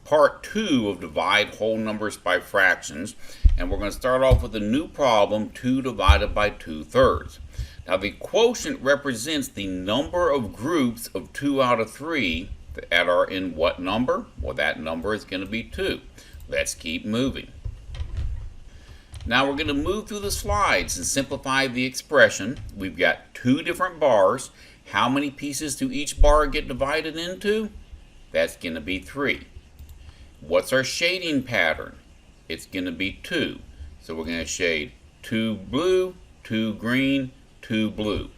part 2 of divide whole numbers by fractions, and we're going to start off with a new problem, 2 divided by 2/3. Now the quotient represents the number of groups of 2 out of 3 that are in what number? Well, that number is going to be 2. Let's keep moving. Now we're going to move through the slides and simplify the expression. We've got 2 different bars. How many pieces do each bar get divided into? That's going to be 3. What's our shading pattern? It's going to be 2. So we're going to shade 2 blue, 2 green, 2 blue.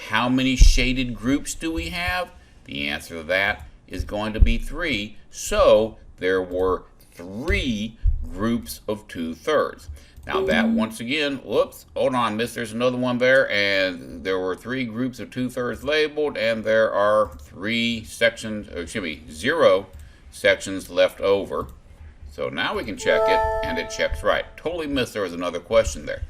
How many shaded groups do we have? The answer to that is going to be 3. So there were 3 groups of 2/3. Now that, once again, whoops, hold on, miss, there's another one there, and there were 3 groups of 2/3 labeled, and there are 0 sections left over. So now we can check it, and it checks right. Totally missed there was another question there.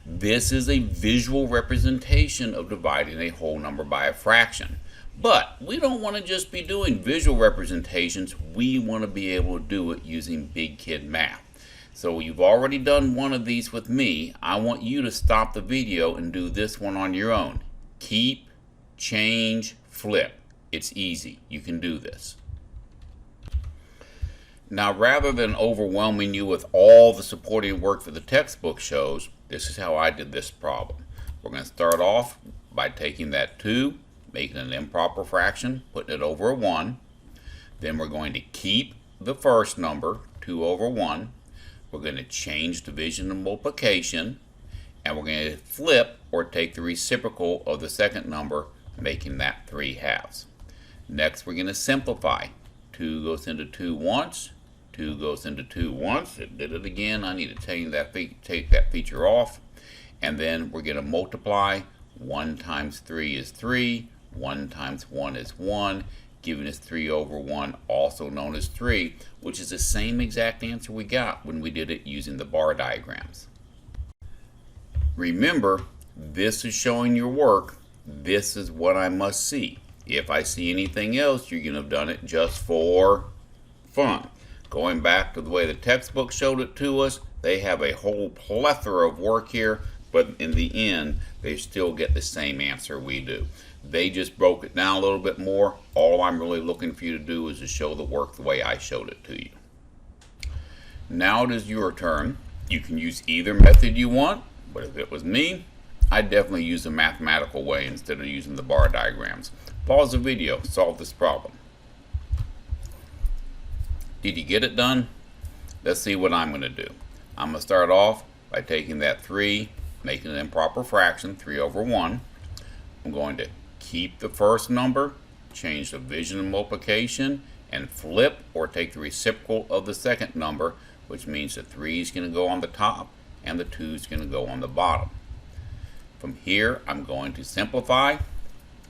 This is a visual representation of dividing a whole number by a fraction. But we don't want to just be doing visual representations, we want to be able to do it using big kid math. So you've already done one of these with me. I want you to stop the video and do this one on your own. Keep, change, flip. It's easy. You can do this. Now, rather than overwhelming you with all the supporting work that the textbook shows, this is how I did this problem. We're going to start off by taking that 2, making an improper fraction, putting it over a 1. Then we're going to keep the first number, 2 over 1. We're going to change division and multiplication, and we're going to flip or take the reciprocal of the second number, making that 3/2. Next, we're going to simplify. 2 goes into 2 once, 2 goes into 2 once. It did it again. I need to take that feature off. And then we're going to multiply. 1 times 3 is 3. 1 times 1 is 1. Giving us 3 over 1, also known as 3, which is the same exact answer we got when we did it using the bar diagrams. Remember, this is showing your work. This is what I must see. If I see anything else, you're going to have done it just for fun. Going back to the way the textbook showed it to us, they have a whole plethora of work here, but in the end, they still get the same answer we do. They just broke it down a little bit more. All I'm really looking for you to do is to show the work the way I showed it to you. Now it is your turn. You can use either method you want, but if it was me, I'd definitely use a mathematical way instead of using the bar diagrams. Pause the video, solve this problem. Did you get it done? Let's see what I'm going to do. I'm going to start off by taking that 3, making an improper fraction, 3 over 1. I'm going to keep the first number, change division and multiplication, and flip or take the reciprocal of the second number, which means the 3 is going to go on the top and the 2 is going to go on the bottom. From here, I'm going to simplify.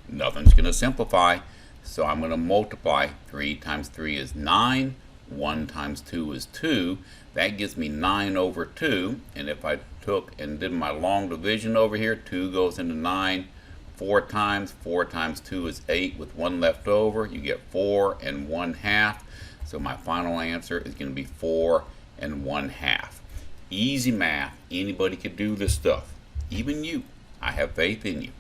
Nothing's going to simplify, so I'm going to multiply. 3 times 3 is 9. 1 times 2 is 2. That gives me 9 over 2, and if I took and did my long division over here, 2 goes into 9 4 times. 4 times 2 is 8 with 1 left over. You get 4 and 1/2. So my final answer is going to be 4 and 1/2. Easy math. Anybody could do this stuff. Even you. I have faith in you.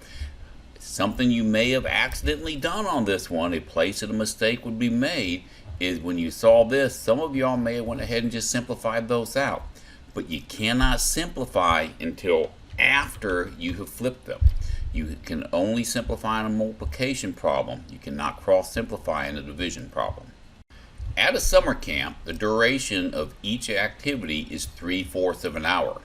Something you may have accidentally done on this one, a place that a mistake would be made, is when you saw this, some of y'all may have went ahead and just simplified those out. But you cannot simplify until after you have flipped them. You can only simplify in a multiplication problem. You cannot cross-simplify in a division problem. At a summer camp, the duration of each activity is 3/4 of an hour.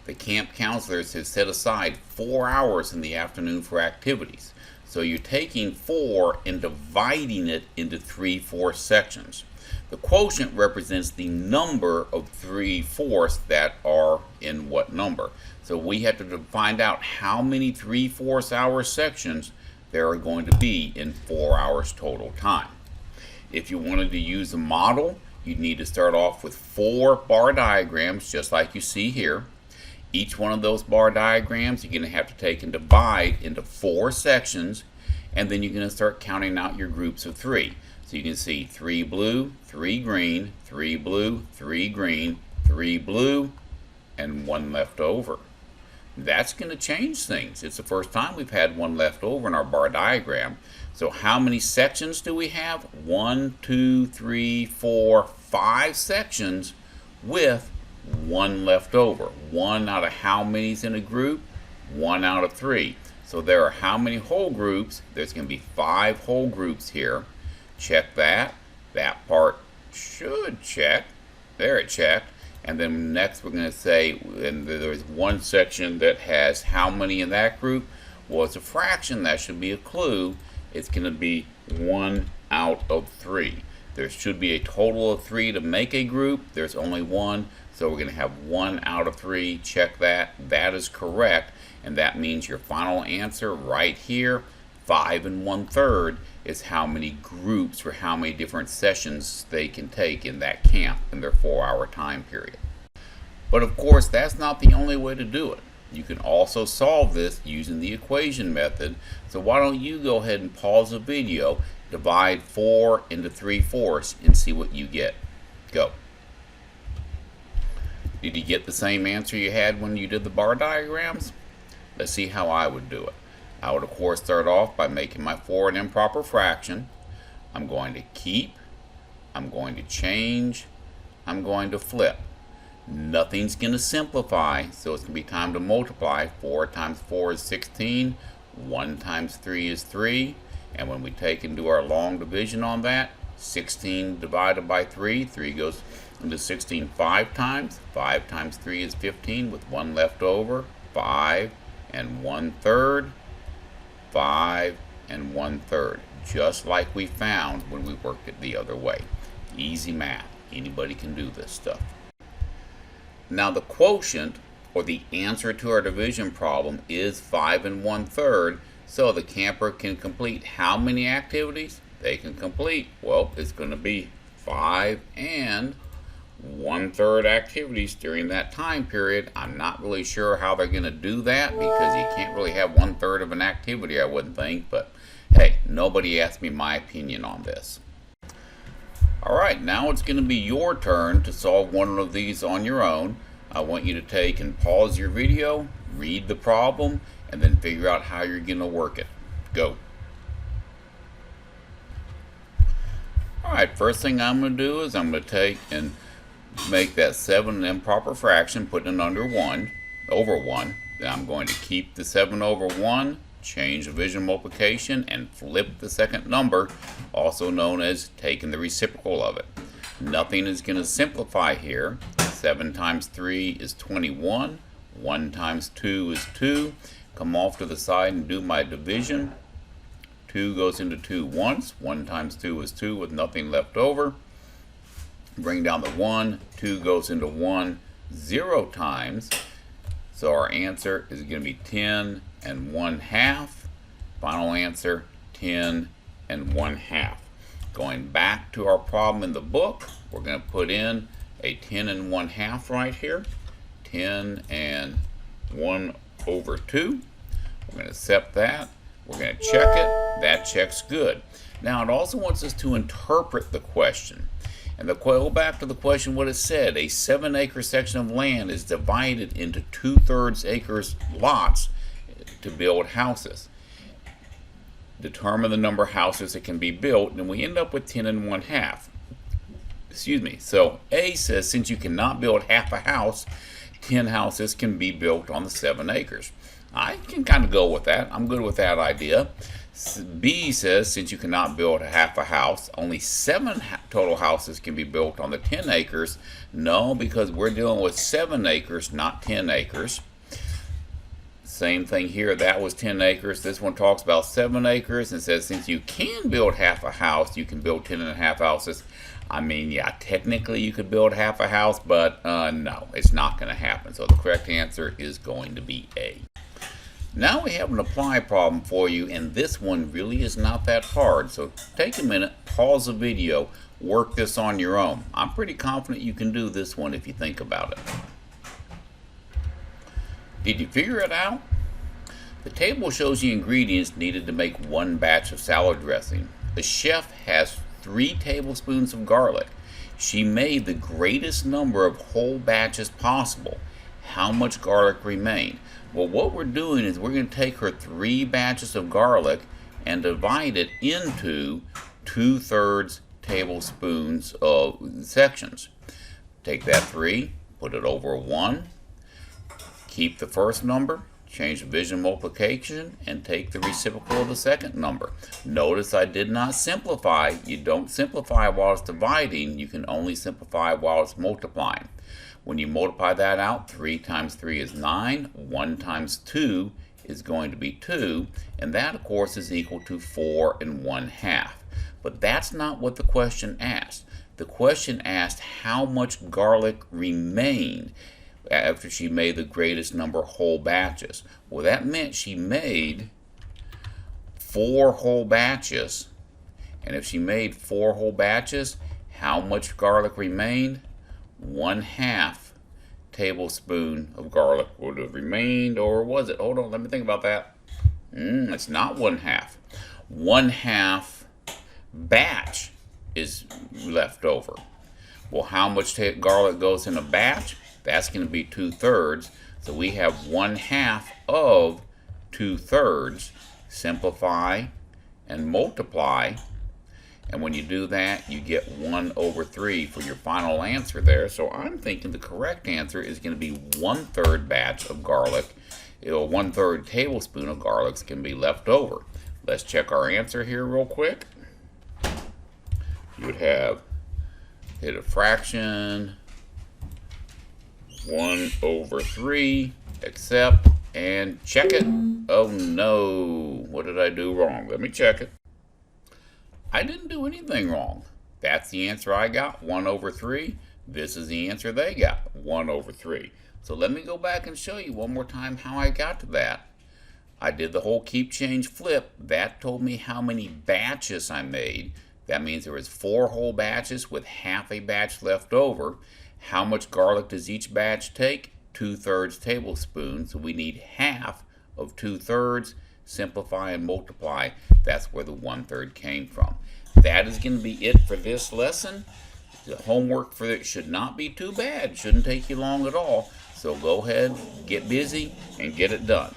The camp counselors have set aside 4 hours in the afternoon for activities. So you're taking 4 and dividing it into 3/4 sections. The quotient represents the number of 3/4 that are in what number. So we have to find out how many 3/4 hour sections there are going to be in 4 hours total time. If you wanted to use a model, you'd need to start off with 4 bar diagrams, just like you see here. Each one of those bar diagrams you're going to have to take and divide into 4 sections, and then you're going to start counting out your groups of 3. So you can see 3 blue, 3 green, 3 blue, 3 green, 3 blue, and 1 left over. That's going to change things. It's the first time we've had 1 left over in our bar diagram. So how many sections do we have? 1, 2, 3, 4, 5 sections with 1 left over. 1 out of how many is in a group? 1 out of 3. So there are how many whole groups? There's going to be 5 whole groups here. Check that. That part should check. There, it checked. And then next we're going to say, and there's 1 section that has how many in that group? Well, it's a fraction. That should be a clue. It's going to be 1 out of 3. There should be a total of 3 to make a group. There's only 1, so we're going to have 1 out of 3. Check that. That is correct, and that means your final answer right here, 5 1/3, is how many groups or how many different sessions they can take in that camp in their 4-hour time period. But of course, that's not the only way to do it. You can also solve this using the equation method. So why don't you go ahead and pause the video, divide 4 into 3/4 and see what you get. Go. Did you get the same answer you had when you did the bar diagrams? Let's see how I would do it. I would of course start off by making my 4 an improper fraction. I'm going to keep, I'm going to change, I'm going to flip. Nothing's going to simplify, so it's going to be time to multiply. 4 times 4 is 16, 1 times 3 is 3, and when we take and do our long division on that, 16 divided by 3, 3 goes into 16 5 times. 5 times 3 is 15 with 1 left over. 5 1/3, 5 1/3, just like we found when we worked it the other way. Easy math. Anybody can do this stuff. Now the quotient, or the answer to our division problem, is 5 1/3, so the camper can complete how many activities? They can complete, well, it's going to be 5 1/3 activities during that time period. I'm not really sure how they're going to do that, because you can't really have 1/3 of an activity, I wouldn't think, but hey, nobody asked me my opinion on this. Alright, now it's going to be your turn to solve one of these on your own. I want you to take and pause your video, read the problem, and then figure out how you're going to work it. Go. Alright, first thing I'm going to do is I'm going to take and make that 7 an improper fraction, putting it under 1, over 1. Then I'm going to keep the 7 over 1, change division multiplication, and flip the second number, also known as taking the reciprocal of it. Nothing is going to simplify here. 7 times 3 is 21. 1 times 2 is 2. Come off to the side and do my division. 2 goes into 2 once. 1 times 2 is 2 with nothing left over. Bring down the 1. 2 goes into 1 0 times. So our answer is going to be 10 1/2. Final answer, 10 1/2. Going back to our problem in the book, we're going to put in a 10 1/2 right here. 10 1/2. We're going to accept that. We're going to check it. That checks good. Now it also wants us to interpret the question. And go back to the question, what it said. A 7-acre section of land is divided into 2/3 acres lots to build houses. Determine the number of houses that can be built, and we end up with 10 1/2. Excuse me. So A says since you cannot build half a house, 10 houses can be built on the 7 acres. I can kind of go with that. I'm good with that idea. B says since you cannot build half a house, only 7 total houses can be built on the 10 acres. No, because we're dealing with 7 acres, not 10 acres. Same thing here. That was 10 acres. This one talks about 7 acres and says since you can build half a house, you can build 10 1/2 houses. I mean, yeah, technically you could build half a house, but no, it's not going to happen. So the correct answer is going to be A. Now we have an apply problem for you, and this one really is not that hard. So take a minute, pause the video, work this on your own. I'm pretty confident you can do this one if you think about it. Did you figure it out? The table shows the ingredients needed to make 1 batch of salad dressing. The chef has 3 tablespoons of garlic. She made the greatest number of whole batches possible. How much garlic remained? Well, what we're doing is we're going to take her 3 batches of garlic and divide it into 2/3 tablespoons of sections. Take that 3, put it over 1, keep the first number, change division multiplication, and take the reciprocal of the second number. Notice I did not simplify. You don't simplify while it's dividing. You can only simplify while it's multiplying. When you multiply that out, 3 times 3 is 9. 1 times 2 is going to be 2. And that, of course, is equal to 4 1/2. But that's not what the question asked. The question asked how much garlic remained after she made the greatest number of whole batches. Well, that meant she made 4 whole batches. And if she made 4 whole batches, how much garlic remained? 1/2 tablespoon of garlic would have remained, or was it? Hold on, let me think about that. It's not 1/2. 1/2 batch is left over. Well, how much garlic goes in a batch? That's going to be 2/3. So we have 1/2 of 2/3. Simplify and multiply. And when you do that, you get 1/3 for your final answer there. So I'm thinking the correct answer is going to be 1/3 batch of garlic. 1/3 tablespoon of garlic can be left over. Let's check our answer here real quick. You would have hit a fraction, 1/3, accept, and check it. Oh no, what did I do wrong? Let me check it. I didn't do anything wrong. That's the answer I got, 1/3. This is the answer they got, 1/3. So let me go back and show you one more time how I got to that. I did the whole keep, change, flip. That told me how many batches I made. That means there was 4 whole batches with half a batch left over. How much garlic does each batch take? 2/3 tablespoons. So we need half of 2/3. Simplify and multiply. That's where the 1/3 came from. That is going to be it for this lesson. The homework for it should not be too bad. Shouldn't take you long at all. So go ahead, get busy, and get it done.